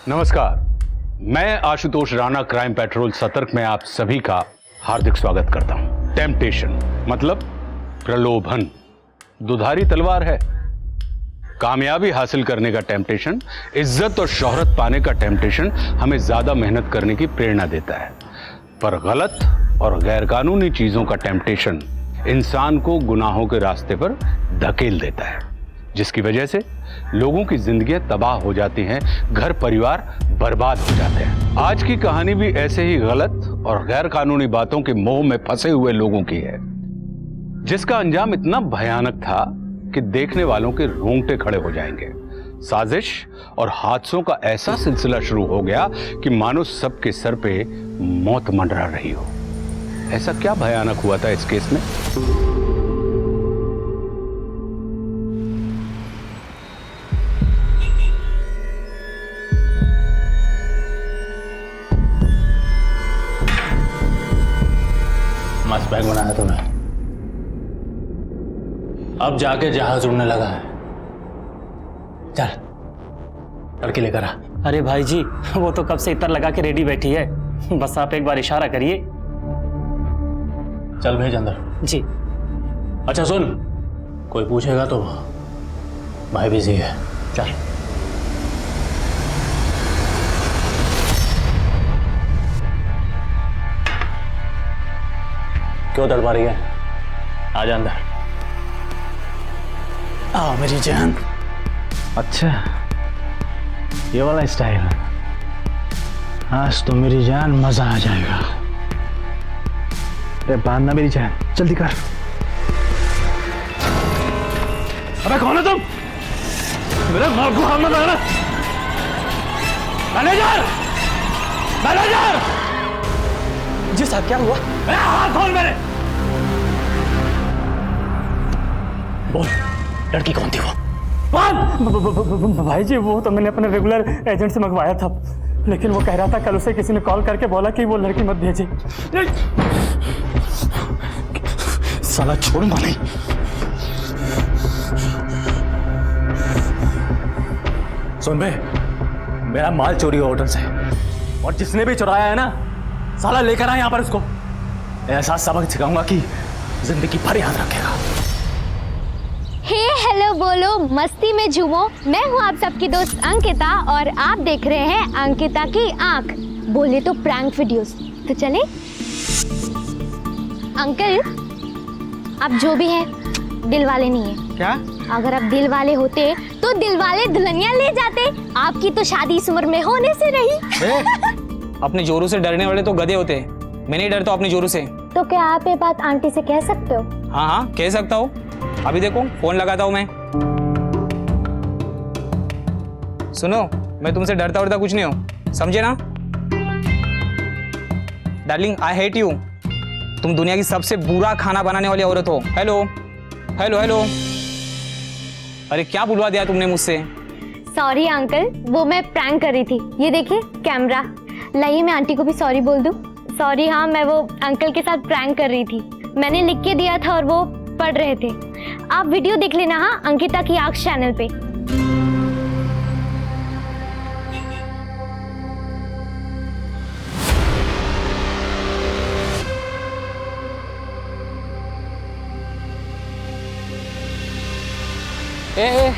नमस्कार, मैं Ashutosh Rana crime petrol सतर्क में आप सभी का हार्दिक स्वागत करता हूं। टेम्पटेशन मतलब प्रलोभन दुधारी तलवार है। कामयाबी हासिल करने का टेम्पटेशन, इज्जत और शोहरत पाने का टेम्पटेशन हमें ज्यादा मेहनत करने की प्रेरणा देता है, पर गलत और गैरकानूनी चीजों का टेम्पटेशन इंसान को गुनाहों के रास्ते पर धकेल देता है, जिसकी वजह से लोगों की जिंदगियां तबाह हो जाती हैं, घर परिवार बर्बाद हो जाते हैं। आज की कहानी भी ऐसे ही गलत और गैर कानूनी बातों के मोह में फंसे हुए लोगों की है, जिसका अंजाम इतना भयानक था कि देखने वालों के रोंगटे खड़े हो जाएंगे। साजिश और हादसों का ऐसा सिलसिला शुरू हो गया कि मानो सबके सर पे मौत मंडरा रही हो। ऐसा क्या भयानक हुआ था इस केस में? मस्त बैग बनाया तुमने। अब जाके जहाज उड़ने लगा है। चल लड़की लेकर आ। अरे भाई जी, वो तो कब से इतर लगा के रेडी बैठी है, बस आप एक बार इशारा करिए। चल भेज अंदर। जी। अच्छा सुन, कोई पूछेगा तो भाई बिजी है। चल। क्यों तड़पा रही है? आजा अंदर। आओ मेरी जान। अच्छा ये वाला स्टाइल, आज तो मेरी जान मजा आ जाएगा। अरे बांधना मेरी जान, जल्दी कर। अबे कौन है तुम? मेरे मां को हाथ मत लगाना। Manager, manager. जी साहब, क्या हुआ? हाथ खोल मेरे। बोल, लड़की कौन थी वो? भाई जी, वो तो मैंने अपने रेगुलर एजेंट से मंगवाया था, लेकिन वो कह रहा था कल उसे किसी ने कॉल करके बोला कि वो लड़की मत भेजे। साला छोड़ूंगा नहीं। सुन बे, मेरा माल चोरी हुआ होटल से, और जिसने भी चुराया है ना, साला लेकर आया यहाँ पर उसको। ऐसा सबक सिखाऊंगा कि जिंदगी भर याद रखेगा। हे हेलो बोलो, मस्ती में झूमो। मैं हूँ आप सबकी दोस्त अंकिता और आप देख रहे हैं अंकिता की आंख। बोले तो प्रैंक वीडियोस, तो चले। अंकल, आप जो भी हैं दिल वाले नहीं है। क्या? अगर आप दिल वाले होते तो दिल वाले दुल्हनिया ले जाते। आपकी तो शादी इस उम्र में होने से रही। अपने जोरू से डरने वाले तो गधे होते हैं, मैं नहीं डरता अपने जोरू से। तो क्या आप ये बात आंटी से कह सकते हो? हाँ हाँ, कह सकता हूँ। अभी देखो फोन लगाता हूँ मैं। सुनो, मैं तुमसे डरता वरता कुछ नहीं हूँ, समझे ना? Darling, I hate you. तुम दुनिया की सबसे बुरा खाना बनाने वाली औरत हो। Hello hello hello. अरे क्या बुलवा दिया तुमने मुझसे? सॉरी अंकल, वो मैं प्रैंक कर रही थी। ये देखिए कैमरा, लाइए मैं आंटी को भी सॉरी बोल दूं। सॉरी, हाँ मैं वो अंकल के साथ प्रैंक कर रही थी। मैंने लिख के दिया था और वो पढ़ रहे थे। आप वीडियो देख लेना हाँ, अंकिता की आंख चैनल पे। ए,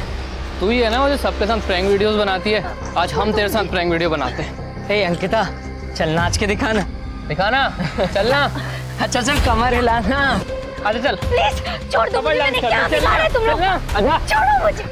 तू ही है ना वो जो सबके साथ प्रैंक वीडियोस बनाती है? आज हम तेरे साथ प्रैंक वीडियो बनाते हैं। हे अंकिता, चल नाच के दिखाना। दिखाना? चलना। अच्छा चल, कमर हिलाना। आजा चल। प्लीज छोड़ दो मुझे, मैंने क्या बिगाड़ा है तुम लोग? छोड़ो मुझे।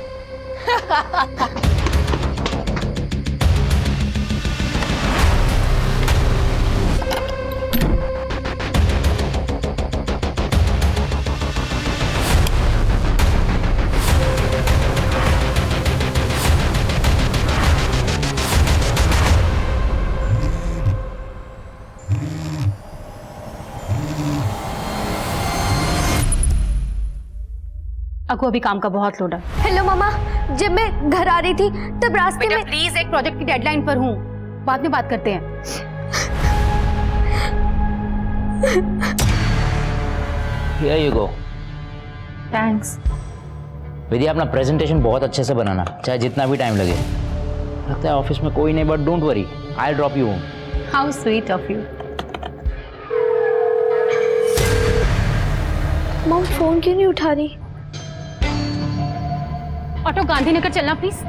अको अभी काम का बहुत लोड है। हेलो मामा, जब मैं घर आ रही थी तब रास्ते में। प्लीज, एक प्रोजेक्ट की डेडलाइन पर हूँ, बाद में बात करते हैं। Here you go. थैंक्स। विद्या, अपना प्रेजेंटेशन बहुत अच्छे से बनाना, चाहे जितना भी टाइम लगे। लगता है ऑफिस में कोई नहीं, but don't worry, I drop you home. How sweet of you. Mom phone क्यों नहीं उठा रही? ऑटो गांधीनगर चलना प्लीज।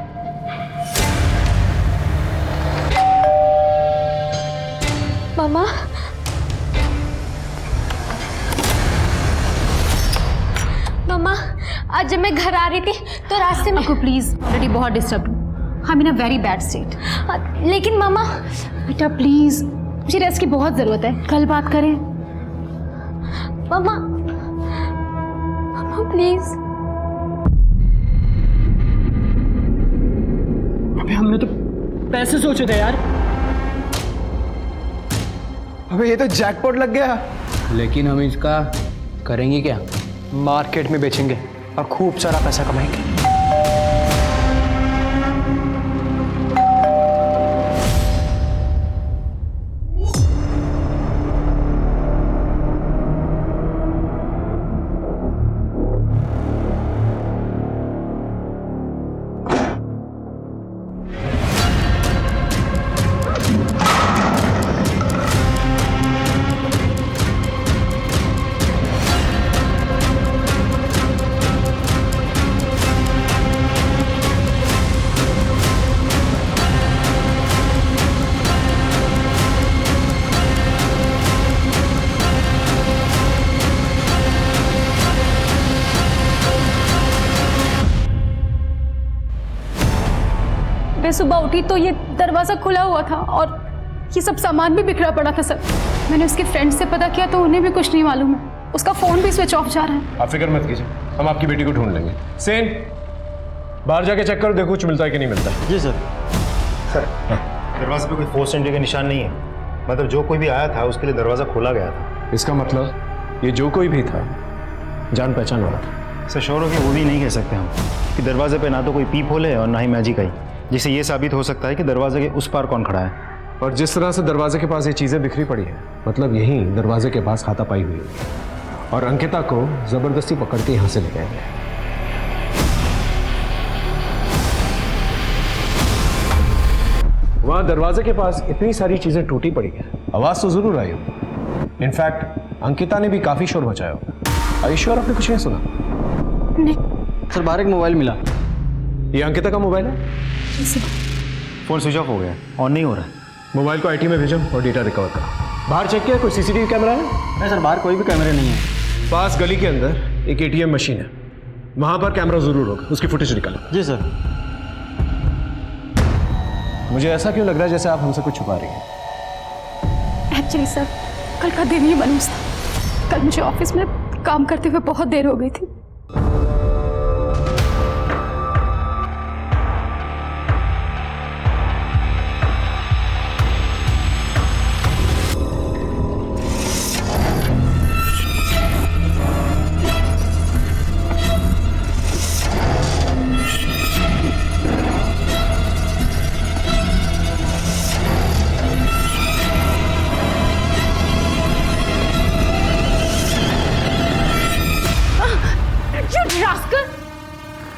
मामा मामा, आज जब मैं घर आ रही थी तो रास्ते में आपको प्लीज, ऑलरेडी बहुत डिस्टर्ब हूँ, I am in a very bad state. लेकिन मामा बेटा प्लीज, मुझे रेस्ट की बहुत जरूरत है, कल बात करें। मामा मामा प्लीज। अबे हमने तो पैसे सोचे थे यार। अबे ये तो जैकपॉट लग गया। लेकिन हम इसका करेंगे क्या? मार्केट में बेचेंगे और खूब सारा पैसा कमाएंगे। मैं सुबह उठी तो ये दरवाजा खुला हुआ था और ये सब सामान भी बिखरा पड़ा था सर। मैंने उसके फ्रेंड से पता किया तो उन्हें भी कुछ नहीं मालूम है। उसका फोन भी स्विच ऑफ जा रहा है। आप फिक्र मत कीजिए, हम आपकी बेटी को ढूंढ लेंगे। सेन, बाहर जाके चेक करो, देखो कुछ मिलता है कि नहीं मिलता। जी सर। सर, दरवाजे पे कोई फोर्स एंट्री का निशान नहीं है, मतलब जो कोई भी आया था उसके लिए दरवाज़ा खोला गया था। इसका मतलब ये जो कोई भी था जान पहचान वाला था। सर श्योर हो कि वो भी नहीं कह सकते हम कि दरवाजे पे ना तो कोई पीप होल है और ना ही मैजिक आई, जिससे ये साबित हो सकता है कि दरवाजे के उस पार कौन खड़ा है। और जिस तरह से दरवाजे के पास ये चीज़ें बिखरी पड़ी है, मतलब यहीं दरवाजे के पास हाथापाई हुई है और अंकिता को ज़बरदस्ती पकड़ के यहाँ से ले गए हैं। वहाँ दरवाजे के पास इतनी सारी चीज़ें टूटी पड़ी है, आवाज़ तो ज़रूर आई होगी। इनफैक्ट अंकिता ने भी काफ़ी शोर मचाया होगा। आर यू श्योर आपने कुछ नहीं सुना? सर बाहर एक मोबाइल मिला। ये अंकिता का मोबाइल है? फ़ोन स्विच ऑफ हो गया, ऑन नहीं हो रहा है। मोबाइल को आईटी में भेजो और डेटा रिकवर करो। बाहर चेक किया कोई सीसीटीवी कैमरा है? नहीं सर, बाहर कोई भी कैमरे नहीं है। पास गली के अंदर एक एटीएम मशीन है, वहां पर कैमरा जरूर होगा, उसकी फुटेज निकालो। जी सर। मुझे ऐसा क्यों लग रहा है जैसे आप हमसे कुछ छुपा रही हैं? एक्चुअली सर, कल का दिन ही मनूस था। कल मुझे ऑफिस में काम करते हुए बहुत देर हो गई थी।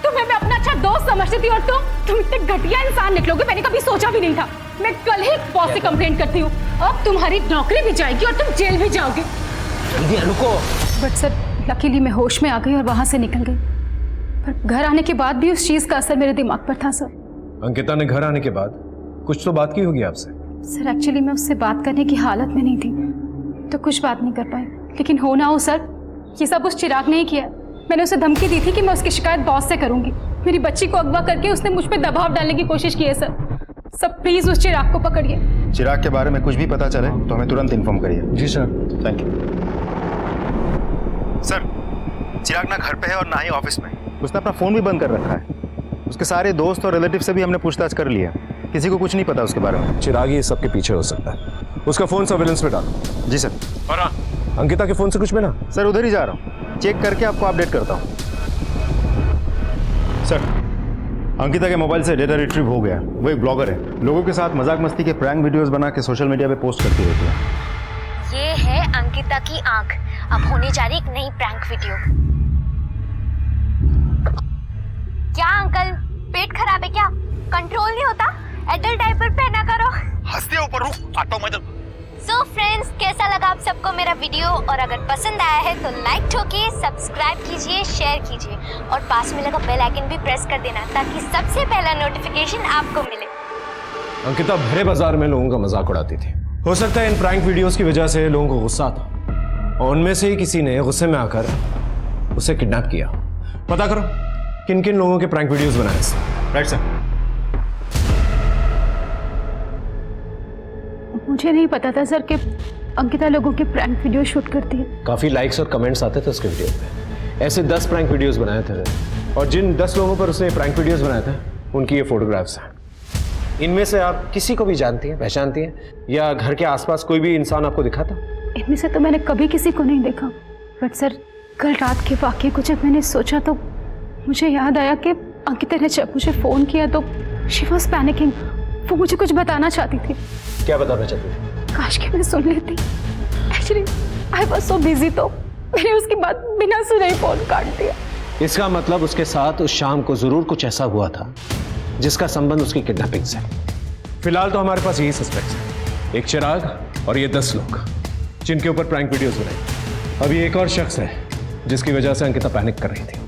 तुम्हें मैं अपना अच्छा दोस्त समझती थी और तुम इतने घटिया इंसान निकलोगे मैंने कभी सोचा भी नहीं था। मैं कल ही बॉस से कंप्लेंट करती हूँ, अब तुम्हारी नौकरी भी जाएगी और तुम जेल भी जाओगे। रुको। बट सर, लकीली मैं होश में आ गई और वहां से निकल गई, पर घर आने के बाद भी उस चीज का असर मेरे दिमाग पर था सर। अंकिता ने घर आने के बाद कुछ तो बात की होगी आपसे? सर एक्चुअली मैं उससे बात करने की हालत में नहीं थी तो कुछ बात नहीं कर पाई, लेकिन हो ना हो सर, ये सब उस चिराग ने ही किया। मैंने उसे धमकी दी थी कि मैं उसकी शिकायत बॉस से करूंगी। मेरी बच्ची को अगवा करके उसने मुझ पर दबाव डालने की कोशिश की है सर। सब प्लीज उस चिराग को पकड़िए। चिराग के बारे में कुछ भी पता चले तो हमें तुरंत इन्फॉर्म करिए। जी sir. Thank you sir. Chirag ना घर पे है और ना ही ऑफिस में, उसने अपना फ़ोन भी बंद कर रखा है। उसके सारे दोस्त और रिलेटिव से भी हमने पूछताछ कर लिया, किसी को कुछ नहीं पता उसके बारे में। चिराग ही सबके पीछे हो सकता है, उसका फ़ोन सर्विलेंस में डालो। जी सर। और हाँ, अंकिता के फ़ोन से कुछ मिला? सर उधर ही जा रहा हूँ, चेक करके आपको अपडेट करता हूँ। सर अंकिता के मोबाइल से डेटा रिट्रीव हो गया। वो एक ब्लॉगर है, लोगों के साथ मजाक मस्ती के प्रैंक वीडियोस बना के सोशल मीडिया पे पोस्ट करती रहती है। ये है अंकिता की आंख। अब होने जा रही एक नई प्रैंक वीडियो। क्या अंकल, पेट खराब है क्या? कंट्रोल नहीं होता? एडल्ट डायपर पहना करो। हंसते ऊपर रुक आता हूँ मैं। सो फ्रेंड्स, कैसा लगा आप सबको मेरा वीडियो? और अगर पसंद आया है तो लाइक ठोकिए, सब्सक्राइब कीजिए, शेयर कीजिए और पास में लगा बेल आइकन भी प्रेस कर देना ताकि सबसे पहला नोटिफिकेशन आपको मिले। अंकिता भरे बाजार में लोगों का मजाक उड़ाती थी। हो सकता है इन प्रैंक वीडियोस की वजह से लोगों को गुस्सा आता और उनमें से ही किसी ने गुस्से में आकर उसे किडनैप किया। पता करो किन किन लोगों के प्रैंक वीडियोस बनाए। Right sir. मुझे नहीं पता था सर कि अंकिता लोगों के प्रैंक वीडियो शूट करती है। काफी लाइक्स और कमेंट्स आते थे उसके वीडियो पे। ऐसे 10 प्रैंक वीडियोस बनाए थे और जिन 10 लोगों पर उसने प्रैंक वीडियोस बनाए थे उनकी ये फोटोग्राफ्स हैं। इनमें से आप किसी को भी जानती हैं, पहचानती हैं, या घर के आसपास कोई भी इंसान आपको दिखा था? इनमें से तो मैंने कभी किसी को नहीं देखा, बट सर कल रात के वाक़ये को जब मैंने सोचा तो मुझे याद आया कि अंकिता ने जब मुझे फ़ोन किया तो शी वॉज पैनिकिंग। वो मुझे कुछ बताना चाहती थी। क्या बताना चाहती थी? काश कि मैं सुन लेती। Actually I was so busy, तो मैंने उसकी बात बिना सुने ही फ़ोन काट दिया। इसका मतलब उसके साथ उस शाम को जरूर कुछ ऐसा हुआ था जिसका संबंध उसकी किडनैपिंग से। फिलहाल तो हमारे पास यही सस्पेक्ट्स हैं, एक चिराग और ये 10 लोग जिनके ऊपर प्रैंक वीडियोस बनाए। अभी एक और शख्स है जिसकी वजह से अंकिता पैनिक कर रही थी।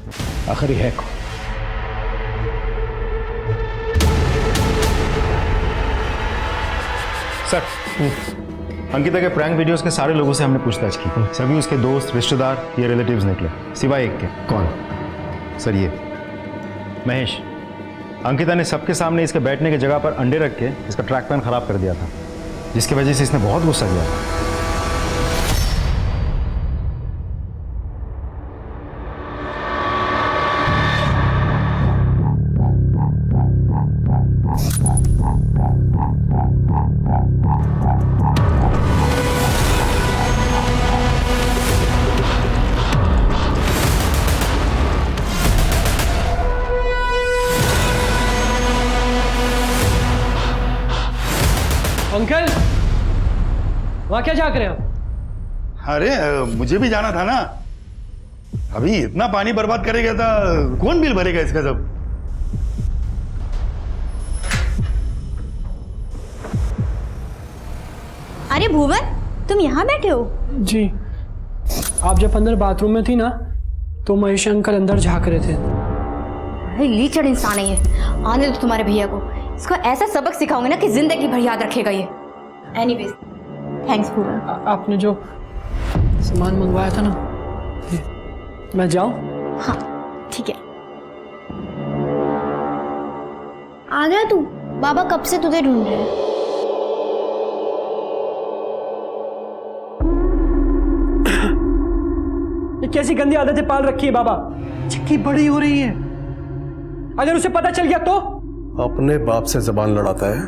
आखिर ये है कौन? सर, अंकिता के प्रैंक वीडियोस के सारे लोगों से हमने पूछताछ की। सभी उसके दोस्त, रिश्तेदार या रिलेटिव्स निकले, सिवाय एक के। कौन? सर ये महेश। अंकिता ने सबके सामने इसके बैठने की जगह पर अंडे रख के इसका ट्रैक पैन खराब कर दिया था, जिसकी वजह से इसने बहुत गुस्सा किया था। अंकल, वहां क्या जाग रहे हो? अरे मुझे भी जाना था ना। अभी इतना पानी बर्बाद करेगा तो कौन बिल भरेगा इसका सब? अरे भुवन, तुम यहाँ बैठे हो? जी, आप जब अंदर बाथरूम में थी ना तो महेश अंकल अंदर झांक रहे थे। अरे लीचड़ इंसान है ये। आने दो तुम्हारे भैया को, इसको ऐसा सबक सिखाऊंगे ना कि जिंदगी भर याद रखेगा ये। एनीवेज, थैंक्स भुवन। आपने जो सामान मंगवाया था ना, मैं जाऊं? हाँ ठीक है। आ गया तू? बाबा कब से तुझे ढूंढ रहे हैं। ये कैसी गंदी आदतें पाल रखी है बाबा? चिक्की बड़ी हो रही है, अगर उसे पता चल गया तो? अपने बाप से जबान लड़ाता है।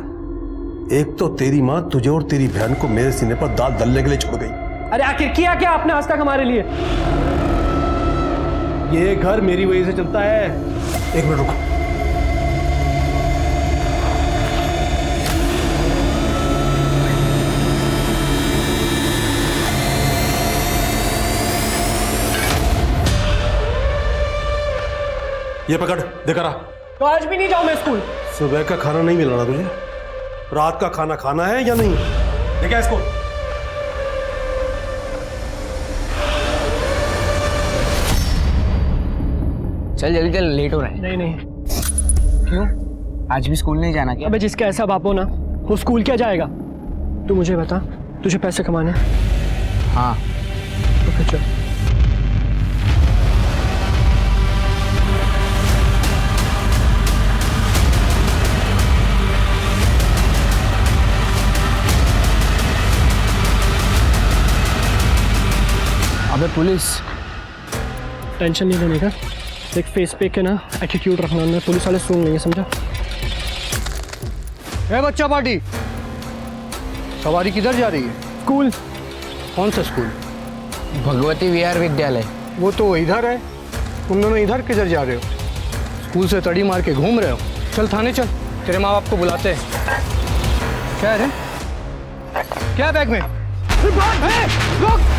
एक तो तेरी माँ तुझे और तेरी बहन को मेरे सीने पर दाल दलने के लिए छोड़ गई। अरे आखिर किया क्या आपने आज तक हमारे लिए? ये घर मेरी वजह से चलता है। एक मिनट रुको। ये पकड़, देखा रहा। तो आज भी नहीं जाऊं मैं स्कूल? सुबह का खाना नहीं मिलना तुझे, रात का खाना खाना है या नहीं? देखा इसको। चल जल्दी चल, लेट हो रहा है। नहीं नहीं। क्यों? आज भी स्कूल नहीं जाना क्या? अबे जिसका ऐसा बाप हो ना, वो स्कूल क्या जाएगा? तू मुझे बता, तुझे पैसे कमाने हैं? हाँ। तो फिर चल। अबे पुलिस। टेंशन नहीं लेने का, एक फेस पे के ना एटीट्यूड रखना, अंदर पुलिस वाले सुन लेंगे, समझा? ए बच्चा पार्टी, सवारी किधर जा रही है? स्कूल। कौन सा स्कूल? भगवती विहार विद्यालय। वो तो इधर है, तुम दोनों इधर किधर जा रहे हो? स्कूल से तड़ी मार के घूम रहे हो? चल थाने चल, तेरे माँ बाप को बुलाते हैं। क्या है रे? क्या बैग में? रुक!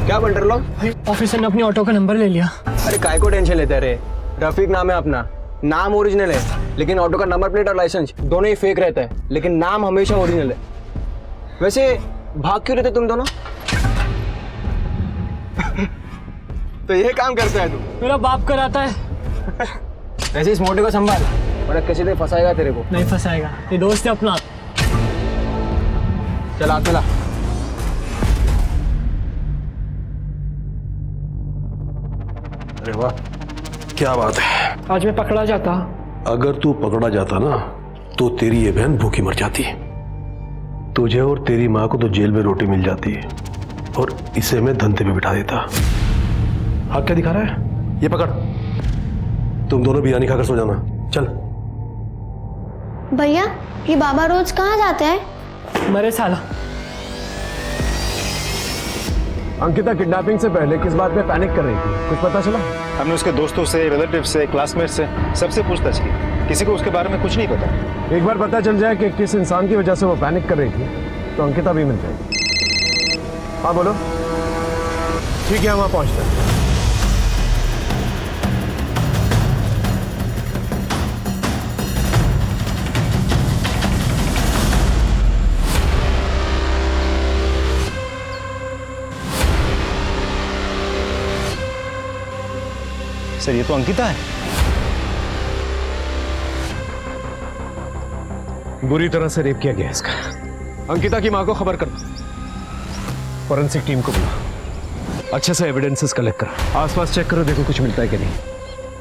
क्या बंटर लोग? ऑफिसर ने अपनी ऑटो का नंबर ले लिया। अरे काय को टेंशन लेते रहे? रफीक नाम है अपना, नाम ओरिजिनल है, लेकिन ऑटो का नंबर प्लेट और लाइसेंस दोनों ही फेक रहता है, लेकिन नाम हमेशा ओरिजिनल है। वैसे भाग क्यों रहते तुम दोनों? तो ये काम करता है तू? मेरा बाप कराता है। वैसे इस मोटे को संभाल, बड़ा किसी ने फंसाएगा तेरे को। नहीं फंसाएगा, ये दोस्त है अपना। चला चला। अरे वाह, क्या बात है। आज मैं पकड़ा जाता। अगर तू पकड़ा जाता ना तो तेरी ये बहन भूखी मर जाती। तुझे और तेरी माँ को तो जेल में रोटी मिल जाती और इसे मैं धंधे पे बिठा देता। हाँ, क्या दिखा रहा है? ये पकड़, तुम दोनों बिरयानी खाकर सो जाना। चल। भैया, ये बाबा रोज कहाँ जाते हैं? मरे साला। अंकिता किडनैपिंग से पहले किस बात पे पैनिक कर रही थी, कुछ पता चला? हमने उसके दोस्तों से, रिलेटिव से, क्लासमेट से सबसे पूछताछ की, किसी को उसके बारे में कुछ नहीं पता। एक बार पता चल जाए कि किस इंसान की वजह से वो पैनिक कर रही थी तो अंकिता भी मिल जाएगी। हाँ बोलो। ठीक है, हम वहाँ पहुँचते हैं। सर ये तो अंकिता है। बुरी तरह से रेप किया गया इसका। अंकिता की मां को खबर कर दो, फॉरेंसिक टीम को बुला, अच्छे से एविडेंसेस कलेक्ट करो, आसपास चेक करो, देखो कुछ मिलता है कि नहीं।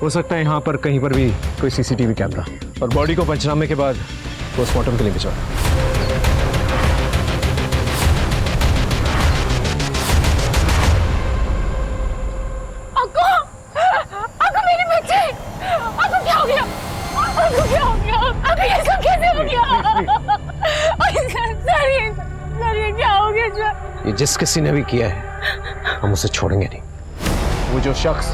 हो सकता है यहाँ पर कहीं पर भी कोई सीसीटीवी कैमरा, और बॉडी को पंचनामे के बाद पोस्टमार्टम के लिए भिजवाओ। ये जिस किसी ने भी किया है हम उसे छोड़ेंगे नहीं। वो जो शख्स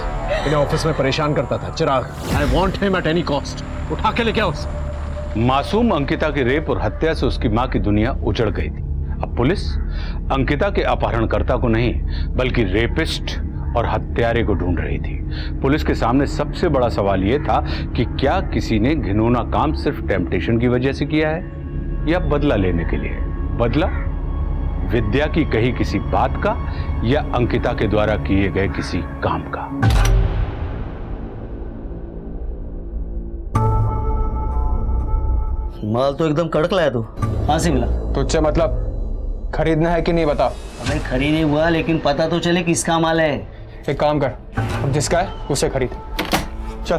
इन्हें ऑफिस में परेशान करता था, Chirag, I want him at any cost. उठा के लेके आओ उसे। मासूम अंकिता की रेप और हत्या से उसकी मां की दुनिया उजड़ गई थी। अब पुलिस अंकिता के अपहरणकर्ता को नहीं बल्कि रेपिस्ट और हत्यारे को ढूंढ रही थी। पुलिस के सामने सबसे बड़ा सवाल यह था कि क्या किसी ने घिनौना काम सिर्फ टेम्पटेशन की वजह से किया है या बदला लेने के लिए। बदला विद्या की कही किसी बात का या अंकिता के द्वारा किए गए किसी काम का। माल तो एकदम कड़क लाया तू, कहाँ से मिला? तुझसे मतलब खरीदना है कि नहीं बता। अबे खरीद नहीं हुआ, लेकिन पता तो चले किसका माल है। एक काम कर, अब जिसका है उसे खरीद। चल।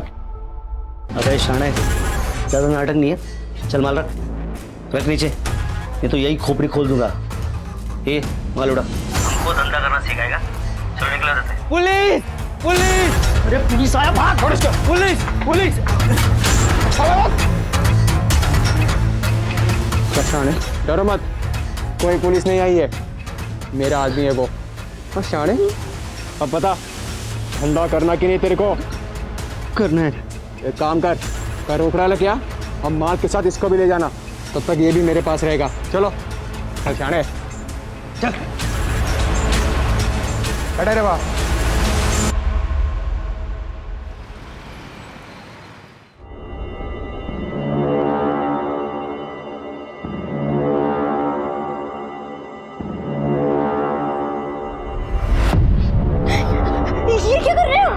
अबे शाणे, ज्यादा नाटक नहीं है, चल माल रख नीचे, ये तो यही खोपड़ी खोल दूंगा। ये माल उड़ा। हमको धंधा करना सिखाएगा, चलो निकला देते। Police police! अरे पुलिस आया, भाग! Police police! शाणे डरो मत, कोई पुलिस नहीं आई है, मेरा आदमी है वो। और शाणे अब बता, धंधा करना कि नहीं तेरे को? करना है। एक काम कर रोक रहा है क्या? हम माल के साथ इसको भी ले जाना, तब तक ये भी मेरे पास रहेगा। चलो शाणे चल। बैठे रे वाह। ये क्या कर रहे हो?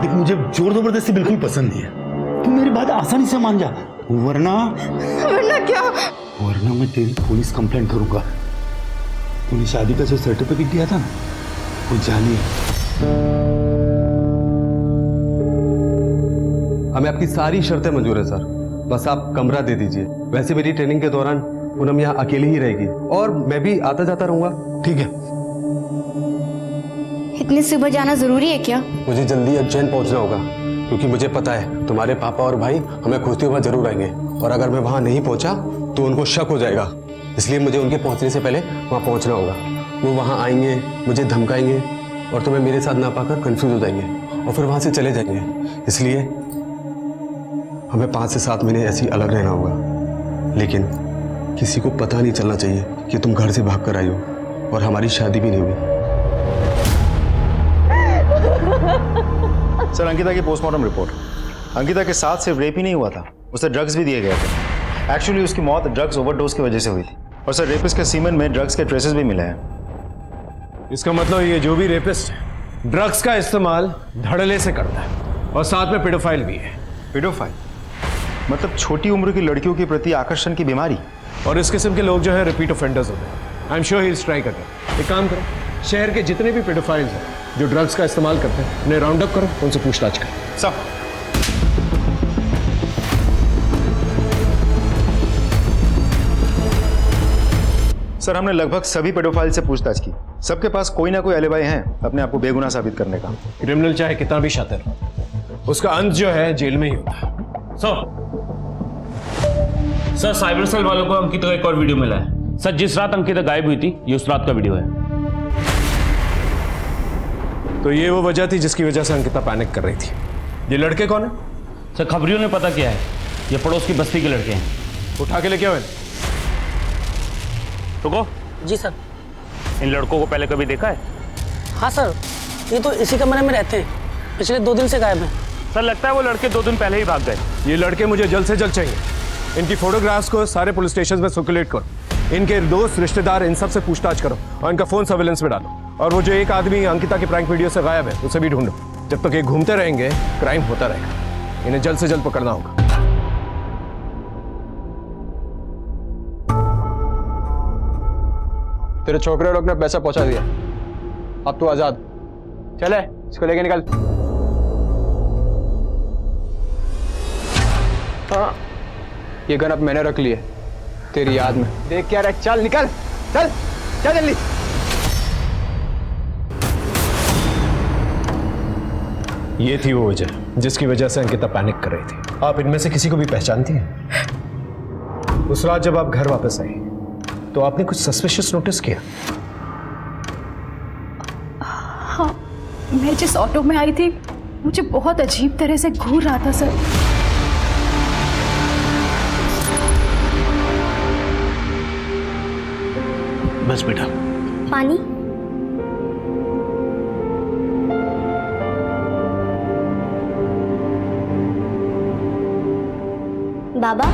देख, मुझे जोर जबरदस्ती बिल्कुल पसंद नहीं है। तू मेरी बात आसानी से मान जा, वरना क्या? वरना मैं तेरी पुलिस कंप्लेंट करूंगा। तूने शादी का जो सर्टिफिकेट दिया था ना, वो जाली है। हमें आपकी सारी शर्तें मंजूर है सर, बस आप कमरा दे दीजिए। वैसे मेरी ट्रेनिंग के दौरान पूनम यहाँ अकेली ही रहेगी और मैं भी आता जाता रहूंगा। ठीक है। इतनी सुबह जाना जरूरी है क्या? मुझे जल्दी उज्जैन पहुंचना होगा, क्योंकि मुझे पता है तुम्हारे पापा और भाई हमें खोजते हुए जरूर आएंगे, और अगर मैं वहां नहीं पहुंचा तो उनको शक हो जाएगा। इसलिए मुझे उनके पहुंचने से पहले वहां पहुंचना होगा। वो वहां आएंगे, मुझे धमकाएंगे और तुम्हें मेरे साथ ना पाकर कंफ्यूज हो जाएंगे और फिर वहां से चले जाएंगे। इसलिए हमें 5 से 7 महीने ऐसे ही अलग रहना होगा, लेकिन किसी को पता नहीं चलना चाहिए कि तुम घर से भाग कर आई हो और हमारी शादी भी नहीं हुई। सर अंकिता की पोस्टमार्टम रिपोर्ट। अंकिता के साथ सिर्फ रेप ही नहीं हुआ था, उसे ड्रग्स भी दिए गए थे। एक्चुअली उसकी मौत ड्रग्स ओवरडोज की वजह से हुई थी। और सर रेपिस्ट के सीमेन में ड्रग्स के ट्रेसेस भी मिले हैं। इसका मतलब ये जो भी रेपिस्ट है ड्रग्स का इस्तेमाल धड़ल्ले से करता है और साथ में पेडोफाइल भी है। पेडोफाइल मतलब छोटी उम्र की लड़कियों के प्रति आकर्षण की बीमारी। और इस किस्म के लोग जो है रिपीट ऑफेंडर्स होते हैं। I am sure he is try करके। एक काम करो, शहर के जितने भी पेडोफाइल्स हैं जो ड्रग्स का इस्तेमाल करते हैं उन्हें राउंड अप करो, उनसे पूछताछ करो। सब सर हमने लगभग सभी पेडोफाइल से पूछताछ की। सबके पास कोई ना कोई एलिबाई है अपने आप को बेगुनाह साबित करने का। क्रिमिनल चाहे कितना भी शातिर हो, उसका अंत जो है जेल में ही होता है। सर साइबर सेल वालों को अंकिता का एक और वीडियो मिला है। सर जिस रात अंकिता गायब हुई थी ये उस रात का वीडियो है। तो ये वो वजह थी जिसकी वजह से अंकिता पैनिक कर रही थी। ये लड़के कौन है? सर खबरियों ने पता किया है, ये पड़ोस की बस्ती के लड़के हैं। उठा के लेके आओ। रुको। जी सर। इन लड़कों को पहले कभी देखा है? हाँ सर, ये तो इसी कमरे में रहते हैं, पिछले 2 दिन से गायब हैं। सर लगता है वो लड़के 2 दिन पहले ही भाग गए। ये लड़के मुझे जल्द से जल्द चाहिए। इनकी फोटोग्राफ्स को सारे पुलिस स्टेशन में सर्कुलेट करो। इनके दोस्त रिश्तेदार इन सब से पूछताछ करो और इनका फोन सर्विलेंस में डालो। और वो जो एक आदमी अंकिता की प्रैंक वीडियो से गायब है उसे भी ढूंढो। जब तक ये घूमते रहेंगे क्राइम होता रहेगा। इन्हें जल्द से जल्द पकड़ना होगा। तेरे छोकरे लोग ने पैसा पहुंचा दिया, अब तू आजाद। चले इसको लेके निकल। हाँ ये गन अब मैंने रख ली है तेरी याद में। देख क्या रहा, चल निकल, चल चल जल्दी। ये थी वो वजह जिसकी वजह से अंकिता पैनिक कर रही थी। आप इनमें से किसी को भी पहचानती हैं? उस रात जब आप घर वापस आई तो आपने कुछ सस्पिशियस नोटिस किया? हाँ, मैं जिस ऑटो में आई थी मुझे बहुत अजीब तरह से घूर रहा था सर। बस बेटा। पानी? बाबा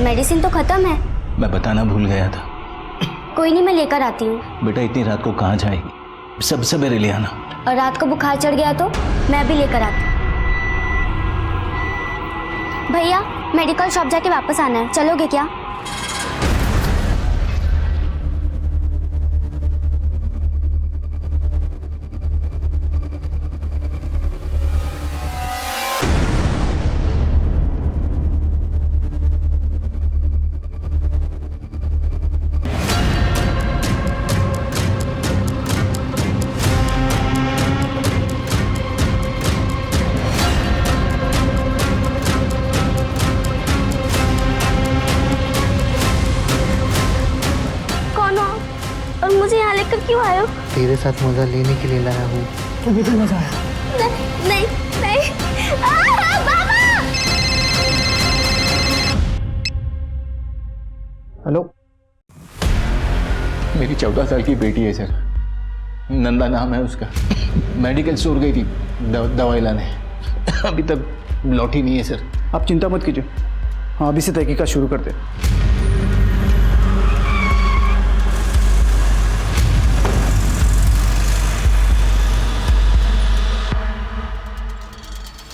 मेडिसिन तो खत्म है। मैं बताना भूल गया था। कोई नहीं, मैं लेकर आती हूँ। बेटा इतनी रात को कहाँ जाएगी? सब सवेरे ले आना। और रात को बुखार चढ़ गया तो मैं भी लेकर आती हूँ। भैया मेडिकल शॉप जाके वापस आना है, चलोगे क्या? मुझे यहाँ लेकर क्यों आए हो? तेरे साथ मजा लेने के लिए लाया हूँ। तुम्हें तो मजा आया? नहीं नहीं। बाबा! हेलो, मेरी 14 साल की बेटी है सर, नंदा नाम है उसका। मेडिकल स्टोर गई थी दवाई लाने, अभी तक लौटी नहीं है सर। आप चिंता मत कीजिए, हाँ अभी से तहकीकात शुरू करते हैं।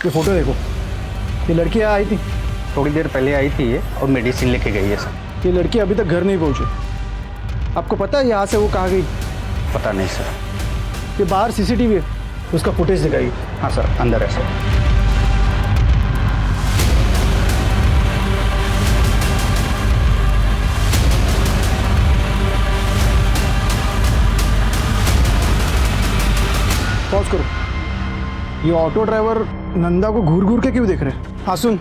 ये फोटो देखो, ये लड़की यहाँ आई थी, थोड़ी देर पहले आई थी ये और मेडिसिन लेके गई है सर। ये लड़की अभी तक घर नहीं पहुंची। आपको पता है यहाँ से वो कहाँ गई? पता नहीं सर। ये बाहर सीसीटीवी है, उसका फुटेज दिखाई। हाँ सर अंदर है सर। पॉज करो। ये ऑटो ड्राइवर नंदा को घूर घूर के क्यों देख रहे हैं? हाँ सुन,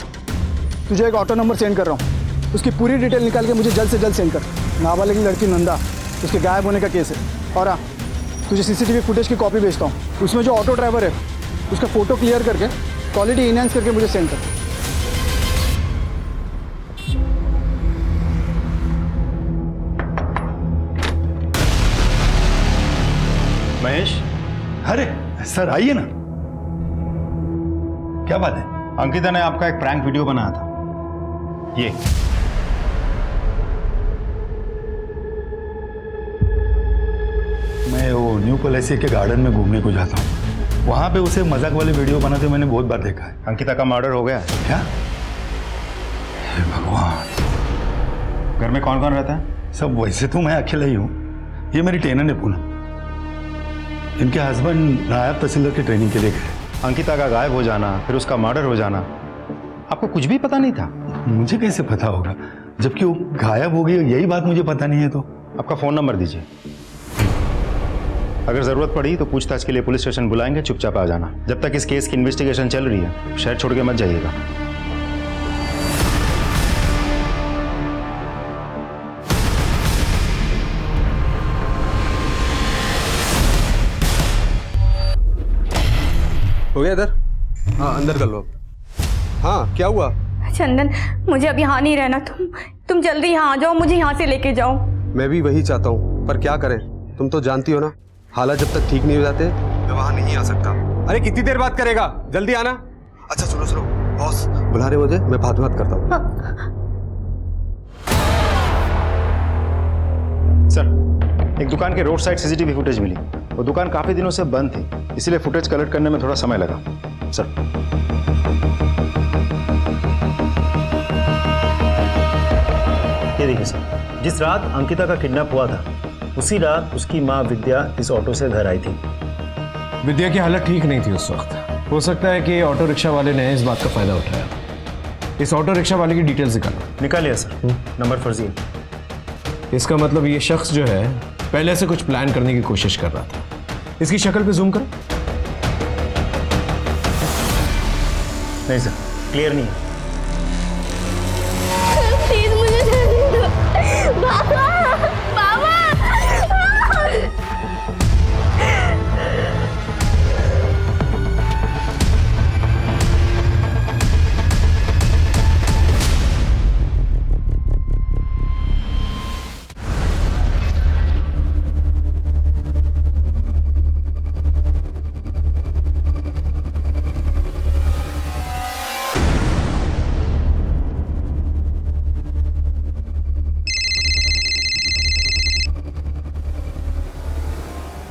तुझे एक ऑटो नंबर सेंड कर रहा हूँ, उसकी पूरी डिटेल निकाल के मुझे जल्द से जल्द सेंड कर। नाबालिग लड़की नंदा, उसके गायब होने का केस है। और हाँ, तुझे सीसीटीवी फुटेज की कॉपी भेजता हूँ, उसमें जो ऑटो ड्राइवर है उसका फ़ोटो क्लियर करके क्वालिटी इनहेंस करके मुझे सेंड कर। महेश, अरे सर आइए ना। क्या बात है? अंकिता ने आपका एक प्रैंक वीडियो बनाया था, ये। मैं वो न्यू पलेसी के गार्डन में घूमने को जाता हूँ, वहां पे उसे मजाक वाली वीडियो बनाते मैंने बहुत बार देखा है। अंकिता का मर्डर हो गया है क्या? हे भगवान। घर में कौन कौन रहता है? सब वैसे तो मैं अकेला ही हूँ, ये मेरी टेनर है पूनम। इनके हस्बैंड नायब तहसीलदार की ट्रेनिंग के लिए गए। अंकिता का गायब हो जाना, फिर उसका मर्डर हो जाना, आपको कुछ भी पता नहीं था? मुझे कैसे पता होगा, जबकि वो गायब हो गई, यही बात मुझे पता नहीं है। तो आपका फोन नंबर दीजिए, अगर जरूरत पड़ी तो पूछताछ के लिए पुलिस स्टेशन बुलाएंगे, चुपचाप आ जाना। जब तक इस केस की इन्वेस्टिगेशन चल रही है, शहर छोड़ के मत जाइएगा। हो गया इधर? हाँ अंदर कर लो। हाँ क्या हुआ? चंदन, मुझे अब यहाँ नहीं रहना। तुम जल्दी यहाँ आ जाओ, मुझे यहाँ से लेके जाओ। मैं भी वही चाहता हूँ, पर क्या करें, तुम तो जानती हो ना, हालात जब तक ठीक नहीं हो जाते मैं वहां नहीं आ सकता। अरे कितनी देर बात करेगा, जल्दी आना। अच्छा सुनो सुनो, बॉस बुला रहे मुझे, मैं बात करता हूँ। सर, एक दुकान के रोड साइड सीसीटीवी फुटेज मिली। वो दुकान काफी दिनों से बंद थी, इसीलिए फुटेज कलेक्ट करने में थोड़ा समय लगा। सर, ये देखिए सर, जिस रात अंकिता का किडनैप हुआ था, उसी रात उसकी माँ विद्या इस ऑटो से घर आई थी। विद्या की हालत ठीक नहीं थी उस वक्त। हो सकता है कि ऑटो रिक्शा वाले ने इस बात का फायदा उठाया। इस ऑटो रिक्शा वाले की डिटेल्स निकालिए सर, नंबर फर्जी है। इसका मतलब ये शख्स जो है पहले से कुछ प्लान करने की कोशिश कर रहा था। इसकी शक्ल पे जूम करो। नहीं सर, क्लियर नहीं है। प्लीज मुझे जाने दो। बाबा, बाबा।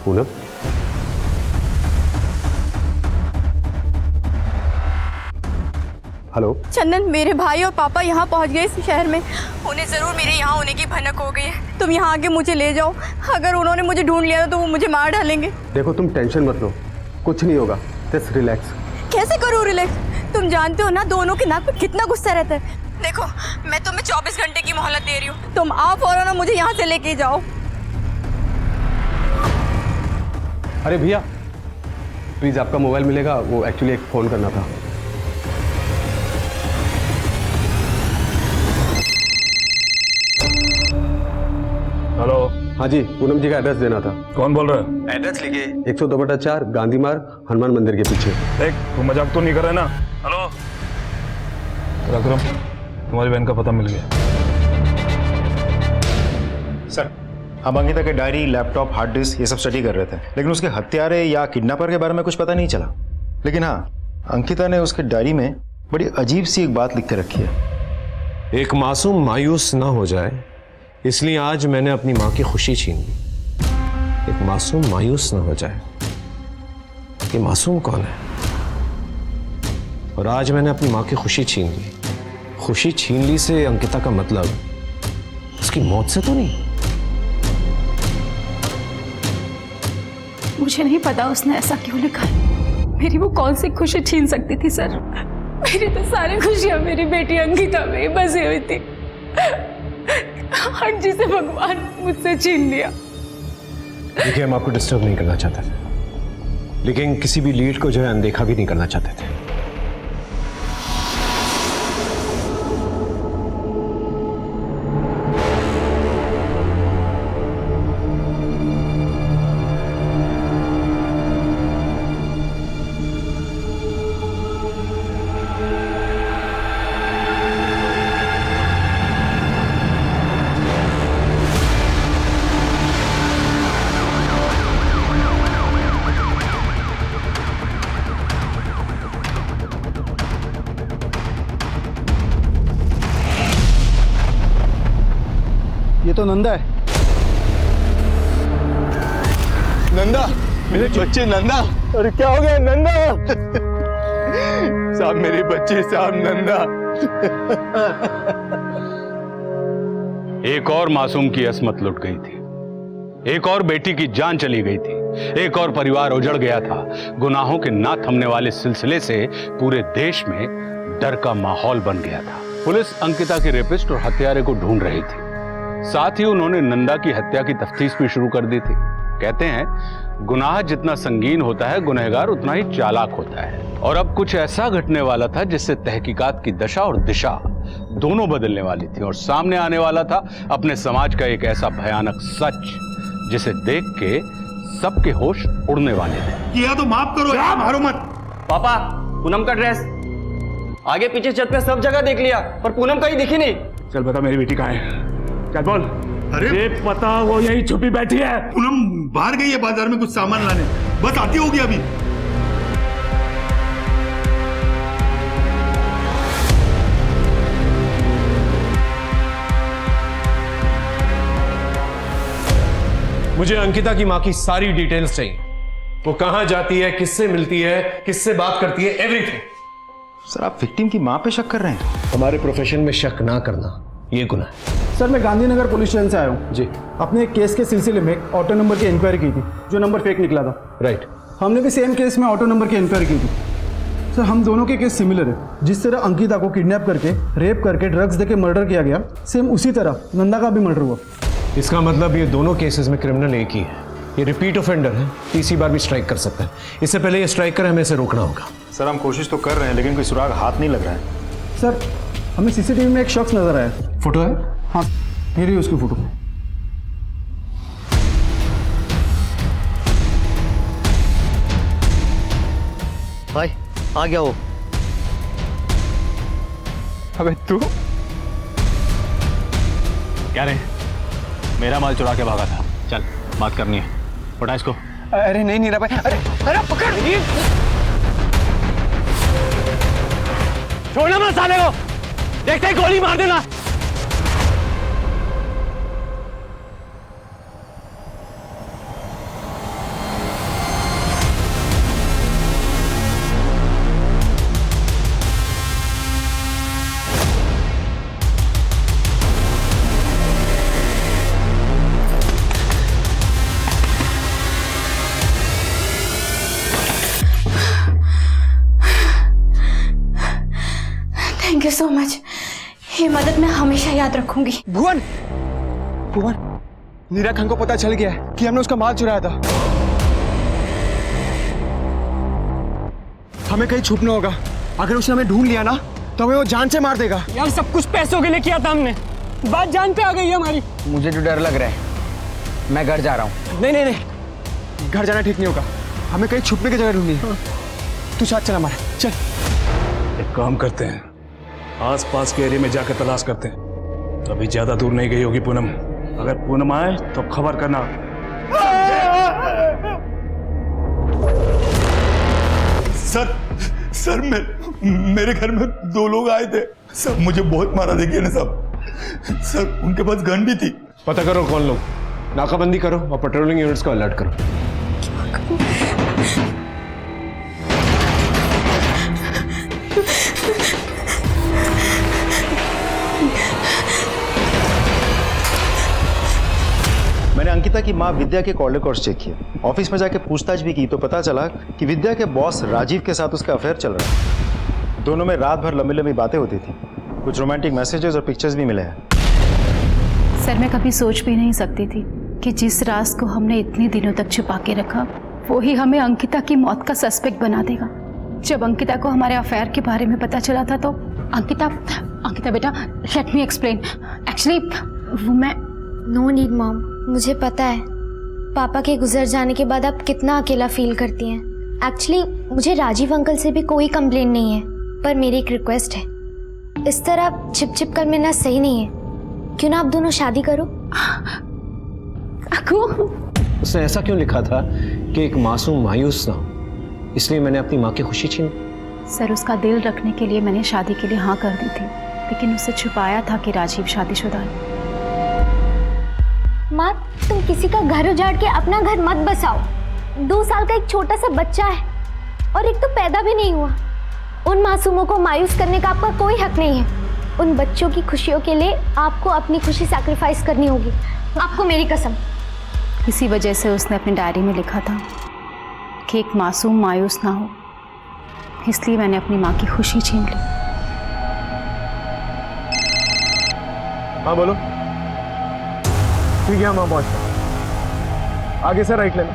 पूनम, हेलो। चंदन, मेरे भाई और पापा यहाँ पहुँच गए इस शहर में। उन्हें ज़रूर मेरे यहाँ होने की भनक हो गई है। तुम यहाँ आके मुझे ले जाओ। अगर उन्होंने मुझे ढूंढ लिया तो वो मुझे मार डालेंगे। देखो तुम टेंशन मत लो, कुछ नहीं होगा, जस्ट रिलैक्स। कैसे करूँ रिलैक्स? तुम जानते हो ना दोनों के नाक पे कितना गुस्सा रहता है। देखो, मैं तुम्हें 24 घंटे की मोहलत दे रही हूँ। तुम आओ फौरन और मुझे यहाँ से लेके जाओ। अरे भैया प्लीज, आपका मोबाइल मिलेगा? वो एक्चुअली एक फोन करना था। हेलो। हाँ जी, पूनम जी का एड्रेस देना था। कौन बोल रहा है? एड्रेस लिखिए, 102/4 गांधी मार्ग, हनुमान मंदिर के पीछे। देख, तू मजाक तो नहीं कर रहा ना? हेलो विक्रम, तुम्हारी बहन का पता मिल गया। सर, हम अंकिता के डायरी, लैपटॉप, हार्ड डिस्क ये सब स्टडी कर रहे थे, लेकिन उसके हत्यारे या किडनैपर के बारे में कुछ पता नहीं चला। लेकिन हाँ, अंकिता ने उसके डायरी में बड़ी अजीब सी एक बात लिख के रखी है। एक मासूम मायूस ना हो जाए, इसलिए आज मैंने अपनी माँ की खुशी छीन ली। एक मासूम मायूस ना हो जाए। ये मासूम कौन है? और आज मैंने अपनी माँ की खुशी छीन ली। खुशी छीन ली से अंकिता का मतलब उसकी मौत से तो नहीं? मुझे नहीं पता उसने ऐसा क्यों लिखा है। मेरी वो कौन सी खुशी छीन सकती थी सर? मेरी तो सारी खुशियां मेरी बेटी अंकिता में ही बसी हुई थी। आज जिसे भगवान मुझसे छीन लिया। देखिए, हम आपको डिस्टर्ब नहीं करना चाहते थे, लेकिन किसी भी लीड को जो है अनदेखा भी नहीं करना चाहते थे। ये तो नंदा है। नंदा, मेरे बच्चे नंदा। अरे क्या हो गया नंदा? साहब मेरी बच्ची, साहब नंदा। एक और मासूम की असमत लुट गई थी, एक और बेटी की जान चली गई थी, एक और परिवार उजड़ गया था। गुनाहों के ना थमने वाले सिलसिले से पूरे देश में डर का माहौल बन गया था। पुलिस अंकिता के रेपिस्ट और हत्यारे को ढूंढ रही थी। साथ ही उन्होंने नंदा की हत्या की तफ्तीश भी शुरू कर दी थी। कहते हैं गुनाह जितना संगीन होता है, गुनहगार उतना ही चालाक होता है। और अब कुछ ऐसा घटने वाला था जिससे तहकीकात की दशा और दिशा दोनों बदलने वाली थी। और सामने आने वाला था अपने समाज का एक ऐसा भयानक सच जिसे देख के सबके होश उड़ने वाले थे। किया तो माफ करो यार, मारो मत। पापा, पूनम का ड्रेस आगे पीछे छत पे सब जगह देख लिया, पर पूनम कहीं दिखी नहीं। चल बता मेरी बेटी कहाँ है, चल बोल। अरे पता, वो यही छुपी बैठी है। पूनम बाहर गई है बाजार में कुछ सामान लाने, बस आती होगी अभी। मुझे अंकिता की मां की सारी डिटेल्स चाहिए। वो कहां जाती है, किससे मिलती है, किससे बात करती है, एवरीथिंग। सर आप विक्टिम की मां पे शक कर रहे हैं? हमारे प्रोफेशन में शक ना करना ये गुनाह है। सर मैं गांधीनगर पुलिस स्टेशन से आया हूँ जी। अपने एक केस के सिलसिले में एक ऑटो नंबर की इंक्वायरी की थी, जो नंबर फेक निकला था। राइट। हमने भी सेम केस में ऑटो नंबर की इंक्वायरी की थी। सर हम दोनों के केस सिमिलर है। जिस तरह अंकिता को किडनैप करके, रेप करके, ड्रग्स देके मर्डर किया गया, सेम उसी तरह नंदा का भी मर्डर हुआ। इसका मतलब ये दोनों केसेस में क्रिमिनल एक ही है। ये रिपीट ऑफेंडर है, तीसरी बार भी स्ट्राइक कर सकता है। इससे पहले ये स्ट्राइक करे हमें इसे रोकना होगा। सर हम कोशिश तो कर रहे हैं लेकिन कोई सुराग हाथ नहीं लग रहा है। सर हमें सीसीटीवी में एक शख्स नजर आया। फोटो है? हाँ ये रही उसकी फोटो। भाई आ गया वो। अबे तू क्या रे, मेरा माल चुरा के भागा था। चल बात करनी है, उठा इसको। अरे नहीं नीरा भाई, अरे अरे पकड़, छोड़ना मत साले को, देखते ही गोली मार देना। थैंक यू सो मच, ये मदद मैं हमेशा याद रखूंगी। भुवन, भुवन, नीरा खान को पता चल गया है कि हमने उसका माल चुराया था। हमें कहीं छुपना होगा। अगर उसने हमें ढूंढ लिया ना तो हमें वो जान से मार देगा। यार सब कुछ पैसों के लिए किया था हमने, बात जान पे आ गई है हमारी। मुझे तो डर लग रहा है, मैं घर जा रहा हूँ। नहीं नहीं नहीं, घर जाना ठीक नहीं होगा। हमें कहीं छुपने की जगह ढूंढनी है। तू साथ चल हमारे, चल। एक काम करते हैं, आसपास के एरिया में जाकर तलाश करते हैं। तो अभी ज्यादा दूर नहीं गई होगी पूनम। अगर पूनम आए तो खबर करना। सर मेरे घर में 2 लोग आए थे। सब मुझे बहुत मारा, देखिए ना सब। सर उनके पास गन भी थी। पता करो कौन लोग, नाकाबंदी करो और पेट्रोलिंग यूनिट्स को अलर्ट करो। मैंने अंकिता की मां विद्या के कॉल रिकॉर्ड्स चेक किए, ऑफिस में जाके पूछताछ भी की तो पता चला कि विद्या के बॉस राजीव के साथ उसका अफेयर चल रहा है। दोनों में रात भर लंबी लंबी बातें होती थी। कुछ रोमांटिक मैसेजेस और पिक्चर्स भी मिले हैं। सर मैं कभी सोच भी नहीं सकती थी कि जिस राज को हमने इतने दिनों तक छुपा के रखा वो ही हमें अंकिता की मौत का सस्पेक्ट बना देगा। जब अंकिता को हमारे अफेयर के बारे में पता चला था तो अंकिता बेटा, लेट मी एक्सप्लेन। एक्चुअली वो मैं नो नीड मॉम, मुझे पता है पापा के गुजर जाने के बाद आप कितना अकेला फील करती हैं। एक्चुअली मुझे राजीव अंकल से भी कोई कंप्लेन नहीं है, पर मेरी एक रिक्वेस्ट है, इस तरह छिप कर मिलना सही नहीं है। क्यों ना आप दोनों शादी करो। उसने ऐसा क्यों लिखा था कि एक मासूम मायूस ना हो, इसलिए मैंने अपनी माँ की खुशी छीनी। सर उसका दिल रखने के लिए मैंने शादी के लिए हाँ कर दी थी, लेकिन उससे छुपाया था कि राजीव शादीशुदा है। माँ, तुम किसी का घर उजाड़ के अपना घर मत बसाओ। 2 साल का एक छोटा सा बच्चा है और एक तो पैदा भी नहीं हुआ। उन मासूमों को मायूस करने का आपका कोई हक नहीं है। उन बच्चों की खुशियों के लिए आपको अपनी खुशी सैक्रिफाइस करनी होगी, आपको मेरी कसम। इसी वजह से उसने अपनी डायरी में लिखा था कि एक मासूम मायूस ना हो, इसलिए मैंने अपनी माँ की खुशी छीन ली। हाँ बोलो। ठीक है, हम वहाँ पहुँचते हैं। आगे से राइट लेना।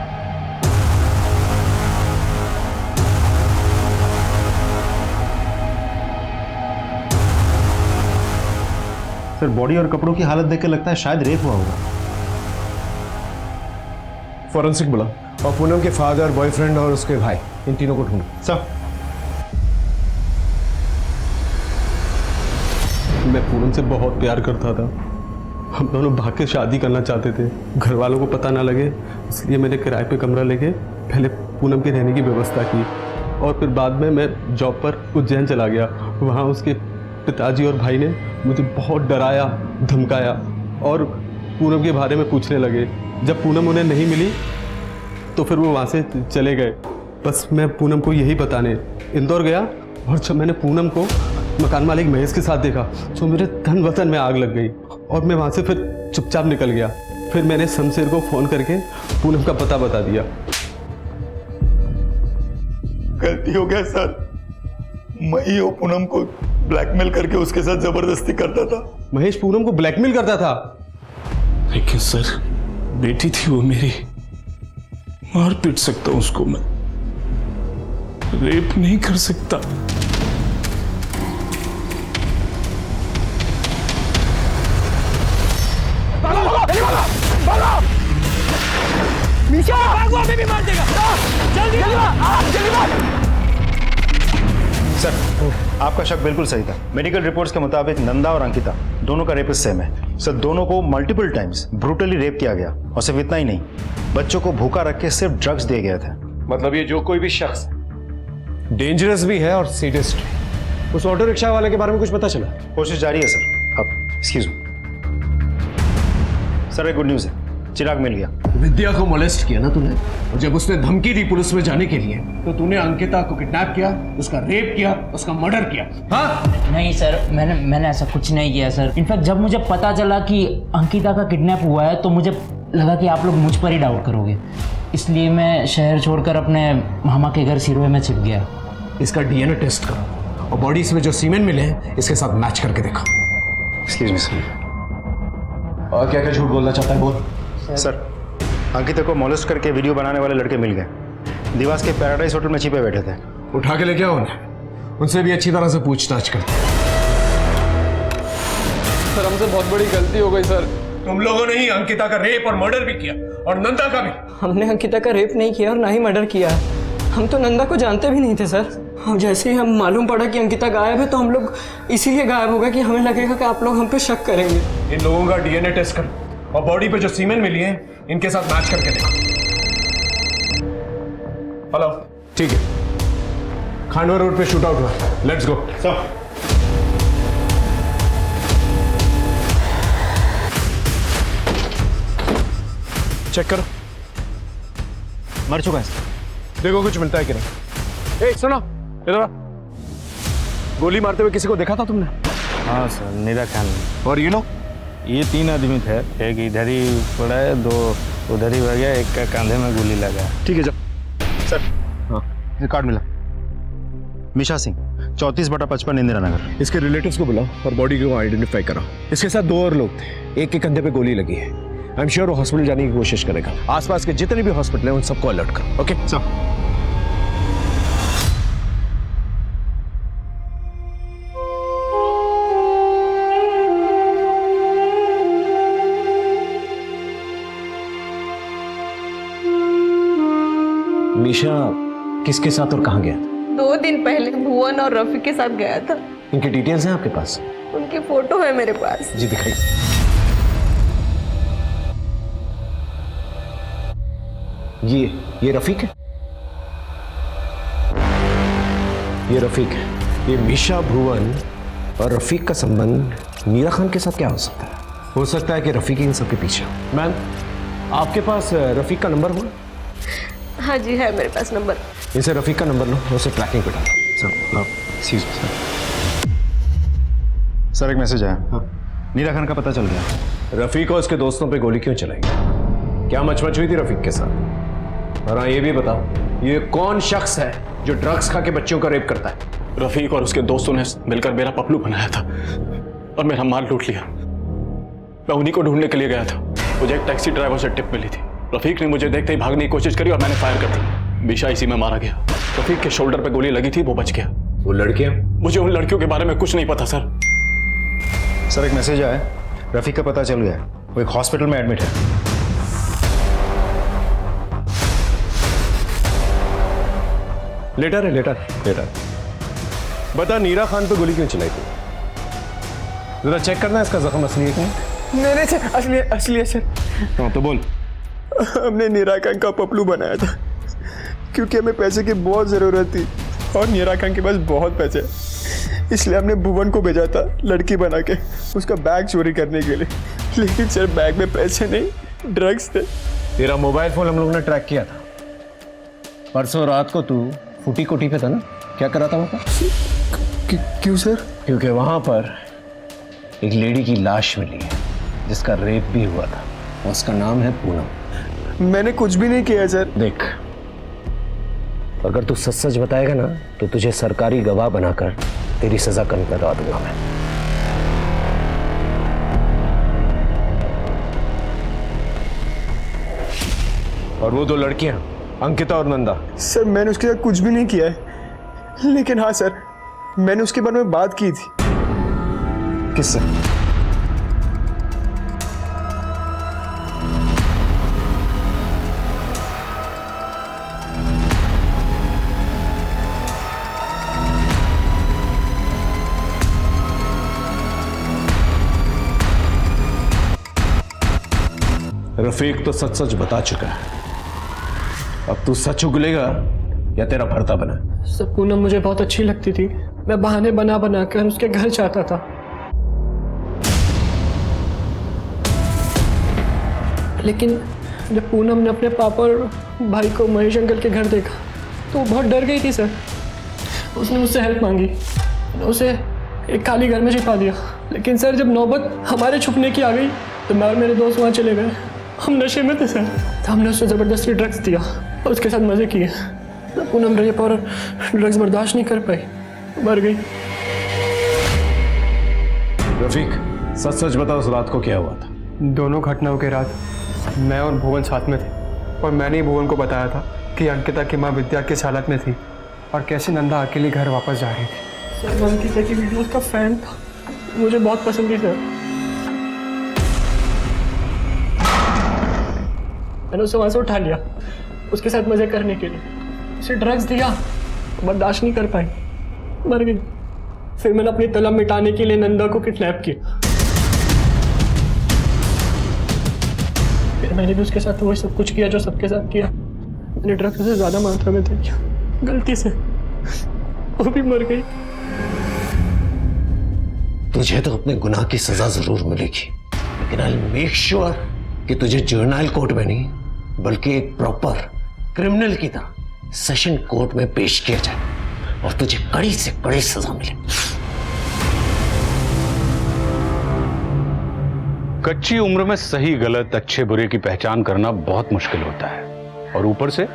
सर, बॉडी और कपड़ों की हालत देख के लगता है शायद रेप हुआ होगा। फॉरेंसिक बुला और पूनम के फादर, बॉयफ्रेंड और उसके भाई, इन तीनों को ढूंढो। सर, मैं पूनम से बहुत प्यार करता था। हम दोनों भाग के शादी करना चाहते थे। घर वालों को पता ना लगे, इसलिए मैंने किराए पे कमरा लेके पहले पूनम के रहने की व्यवस्था की और फिर बाद में मैं जॉब पर उज्जैन चला गया। वहाँ उसके पिताजी और भाई ने मुझे बहुत डराया, धमकाया और पूनम के बारे में पूछने लगे। जब पूनम उन्हें नहीं मिली तो फिर वो वहाँ से चले गए। बस मैं पूनम को यही बताने इंदौर गया और जब मैंने पूनम को मकान मालिक महेश के साथ देखा तो मेरे धन वतन में आग लग गई और मैं वहाँ से फिर चुपचाप निकल गया। फिर मैंने शमशेर को फ़ोन करके पूनम का पता बता दिया। गलती हो गया सर, मैं ही वो पूनम को ब्लैकमेल करके उसके साथ जबरदस्ती करता था। महेश पूनम को ब्लैकमेल करता था? लेकिन सर, बेटी थी वो मेरी, मार पीट सकता हूं उसको मैं, रेप नहीं कर सकता। मीशा, भागो, अभी भी मार देगा। जल्दी जल्दी मार। सर, आपका शक बिल्कुल सही था। मेडिकल रिपोर्ट्स के मुताबिक नंदा और अंकिता दोनों का रेपिस्ट सेम है। सर, दोनों को मल्टीपल टाइम्स ब्रूटली रेप किया गया और सिर्फ इतना ही नहीं, बच्चों को भूखा रख के सिर्फ ड्रग्स दिए गए थे। मतलब ये जो कोई भी शख्स डेंजरस भी है और सीरियस भी। उस ऑटो रिक्शा वाले के बारे में कुछ पता चला? कोशिश जारी है सर। अब एक्सक्यूज मी सर, एक गुड न्यूज़ है, चिराग मिल गया। विद्या को मोलेस्ट किया ना तूने, और जब उसने धमकी दी पुलिस में जाने के लिए तो तूने अंकिता को किडनैप किया, उसका रेप किया, उसका मर्डर किया। हाँ? नहीं सर, मैंने ऐसा कुछ नहीं किया सर। इनफैक्ट जब मुझे पता चला कि अंकिता का किडनैप हुआ है तो मुझे लगा कि आप लोग मुझ पर ही डाउट करोगे, इसलिए मैं शहर छोड़कर अपने मामा के घर सिरोही में छिप गया। इसका डीएनए टेस्ट करो और बॉडी में जो सीमेंट मिले हैं इसके साथ मैच करके देखो। Excuse me sir. और क्या क्या झूठ बोलना चाहता है बोल। सर, अंकिता को मोलेस्ट करके वीडियो बनाने वाले लड़के मिल गए। दिवास के पैराडाइज होटल में छिपे बैठे थे। उठा के लेके आओ उन्हें, उनसे भी अच्छी तरह से पूछताछ करते। सर, हमसे बहुत बड़ी गलती हो गई सर। तुम लोगों ने ही अंकिता का रेप और मर्डर भी किया और नंदा का भी। हमने अंकिता का रेप नहीं किया और ना ही मर्डर किया। हम तो नंदा को जानते भी नहीं थे सर। और जैसे ही हम मालूम पड़ा कि अंकिता गायब है तो हम लोग इसीलिए गायब हो गए कि हमें लगेगा कि आप लोग हम पे शक करेंगे। इन लोगों का डीएनए टेस्ट करो और बॉडी पे जो सीमेंट मिली है इनके साथ मैच करके देखो। हेलो, ठीक है, खांडवा रोड पे शूट आउट हुआ, लेट्स गो। सर, चेक करो, मर चुका है। देखो कुछ मिलता है कि नहीं। ए सुनो, इधर आ। गोली मारते हुए किसी को देखा था तुमने? हाँ सर, नीरा खान। और यू नो, ये 3 आदमी थे, एक इधर ही पड़ा है, 2 उधर ही भाग गया, एक का कंधे में गोली लगा। ठीक है सर। हाँ, ये कार्ड मिला। मिशा सिंह, 34/55 इंदिरा नगर। इसके रिलेटिव्स को बुलाओ और बॉडी को आइडेंटिफाई कराओ। इसके साथ 2 और लोग थे, एक के कंधे पे गोली लगी है। आई एम श्योर वो हॉस्पिटल जाने की कोशिश करेगा। आसपास के जितने भी हॉस्पिटल हैं उन सबको अलर्ट करो। Okay sir. मीशा किसके साथ और कहाँ गया था? 2 दिन पहले भुवन और रफी के साथ गया था। इनके डिटेल्स हैं आपके पास? उनकी फोटो है मेरे पास। जी दिखाइए। ये रफीक है? ये रफीक है। ये मीशा, भुवन और रफीक का संबंध मीरा खान के साथ क्या हो सकता है? हो सकता है कि रफीक इन सबके पीछे हो। मैम, आपके पास रफीक का नंबर होगा? हाँ जी, है मेरे पास नंबर। इसे रफीक का नंबर लो, उसे ट्रैकिंग पे डालो। सर एक मैसेज आया। नीरा खान का पता चल गया। रफीक और उसके दोस्तों पे गोली क्यों चलाई? क्या मचमच हुई थी रफीक के साथ? और हाँ, ये भी बताओ, ये कौन शख्स है जो ड्रग्स खा के बच्चों का रेप करता है? रफीक और उसके दोस्तों ने मिलकर मेरा पपलू बनाया था और मेरा माल लूट लिया। मैं उन्हीं को ढूंढने के लिए गया था। मुझे एक टैक्सी ड्राइवर से टिप मिली थी। रफीक ने मुझे देखते ही भागने की कोशिश करी और मैंने फायर कर दी। बिशा इसी में मारा गया। रफीक के शोल्डर पे गोली लगी थी, वो बच गया। वो लड़कियां? मुझे उन लड़कियों के बारे में कुछ नहीं पता सर। सर एक मैसेज आया, रफीक का पता चल गया, वो एक हॉस्पिटल में एडमिट है। लेटर है, लेटर। बता, नीरा खान पे गोली क्यों चलाई थी? जरा चेक करना इसका जख्म असली है कि नहीं? नहीं सर, असली है सर। हाँ तो बोल। हमने नीरा खान का पपलू बनाया था क्योंकि हमें पैसे की बहुत ज़रूरत थी और नीरा खान के पास बहुत पैसे, इसलिए हमने भुवन को भेजा था लड़की बना के उसका बैग चोरी करने के लिए। लेकिन सर बैग में पैसे नहीं, ड्रग्स थे। तेरा मोबाइल फोन हम लोगों ने ट्रैक किया था। परसों रात को तू फूटी कोठी पे था ना? क्या कर रहा था वहाँ पर? क्यों सर? क्योंकि वहाँ पर एक लेडी की लाश मिली है जिसका रेप भी हुआ था। उसका नाम है पूनम। मैंने कुछ भी नहीं किया सर। देख, अगर तू सच सच बताएगा ना तो तुझे सरकारी गवाह बनाकर तेरी सजा कम करवा दूंगा मैं। और वो दो लड़कियां, अंकिता और नंदा? सर मैंने उसके साथ कुछ भी नहीं किया है, लेकिन हाँ सर, मैंने उसके बारे में बात की थी। किससे? रफीक तो सच सच बता चुका है। अब तू सच उगलेगा या तेरा भरता बना? सर पूनम मुझे बहुत अच्छी लगती थी। मैं बहाने बना बना कर उसके घर जाता था, लेकिन जब पूनम ने अपने पापा और भाई को महेश अंकल के घर देखा तो वो बहुत डर गई थी सर। उसने मुझसे हेल्प मांगी, मैंने उसे एक खाली घर में छिपा दिया। लेकिन सर जब नौबत हमारे छुपने की आ गई तो मैं और मेरे दोस्त वहाँ चले गए। हम नशे में थे सर, तो हमने उससे ज़बरदस्ती ड्रग्स दिया और उसके साथ मज़े किए। पूनम रेप और ड्रग्स बर्दाश्त नहीं कर पाई, मर गई। रफीक सच सच बता, उस रात को क्या हुआ था? दोनों घटनाओं के रात मैं और भुवन साथ में थे और मैंने ही भुवन को बताया था कि अंकिता की माँ विद्या किस हालत में थी और कैसे नंदा अकेली घर वापस जा रही थी। सर मैं अंकिता की वीडियोस का फैन था, मुझे बहुत पसंद थी सर। मैंने उसे वहाँ से उठा लिया उसके साथ मजे करने के लिए, उसे ड्रग्स दिया, बर्दाश्त नहीं कर पाई, मर गई। फिर मैंने अपनी तलब मिटाने के लिए नंदा को किडनैप किया। फिर मैंने भी उसके साथ वही सब कुछ किया जो सबके साथ किया। मैंने ड्रग्स से ज्यादा मात्रा में दे दिया गलती से, वो भी मर गई। तुझे तो अपने गुनाह की सजा जरूर मिलेगी, लेकिन आई मेक श्योर कि तुझे जर्नल कोर्ट में नहीं बल्कि एक प्रॉपर क्रिमिनल की तरह सेशन कोर्ट में पेश किया जाए और तुझे कड़ी से कड़ी सजा मिले। कच्ची उम्र में सही गलत, अच्छे बुरे की पहचान करना बहुत मुश्किल होता है, और ऊपर से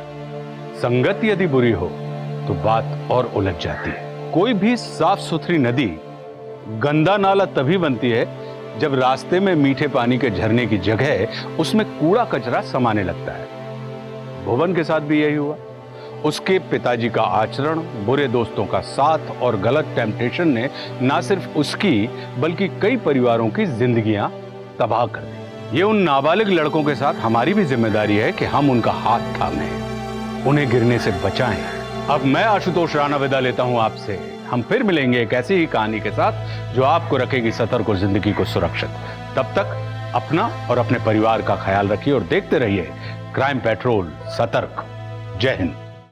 संगत यदि बुरी हो तो बात और उलझ जाती है। कोई भी साफ सुथरी नदी गंदा नाला तभी बनती है जब रास्ते में मीठे पानी के झरने की जगह उसमें कूड़ा कचरा समाने लगता है। भुवन के साथ भी यही हुआ। उसके पिताजी का आचरण, बुरे दोस्तों का साथ और गलत टेम्पटेशन ने ना सिर्फ उसकी बल्कि कई परिवारों की जिंदगियां तबाह कर दी। ये उन नाबालिग लड़कों के साथ हमारी भी जिम्मेदारी है कि हम उनका हाथ थामें, उन्हें गिरने से बचाएं। अब मैं आशुतोष राणा विदा लेता हूं आपसे। हम फिर मिलेंगे एक ऐसी ही कहानी के साथ जो आपको रखेगी सतर्क और जिंदगी को सुरक्षित। तब तक अपना और अपने परिवार का ख्याल रखिए और देखते रहिए क्राइम पेट्रोल सतर्क। जय हिंद।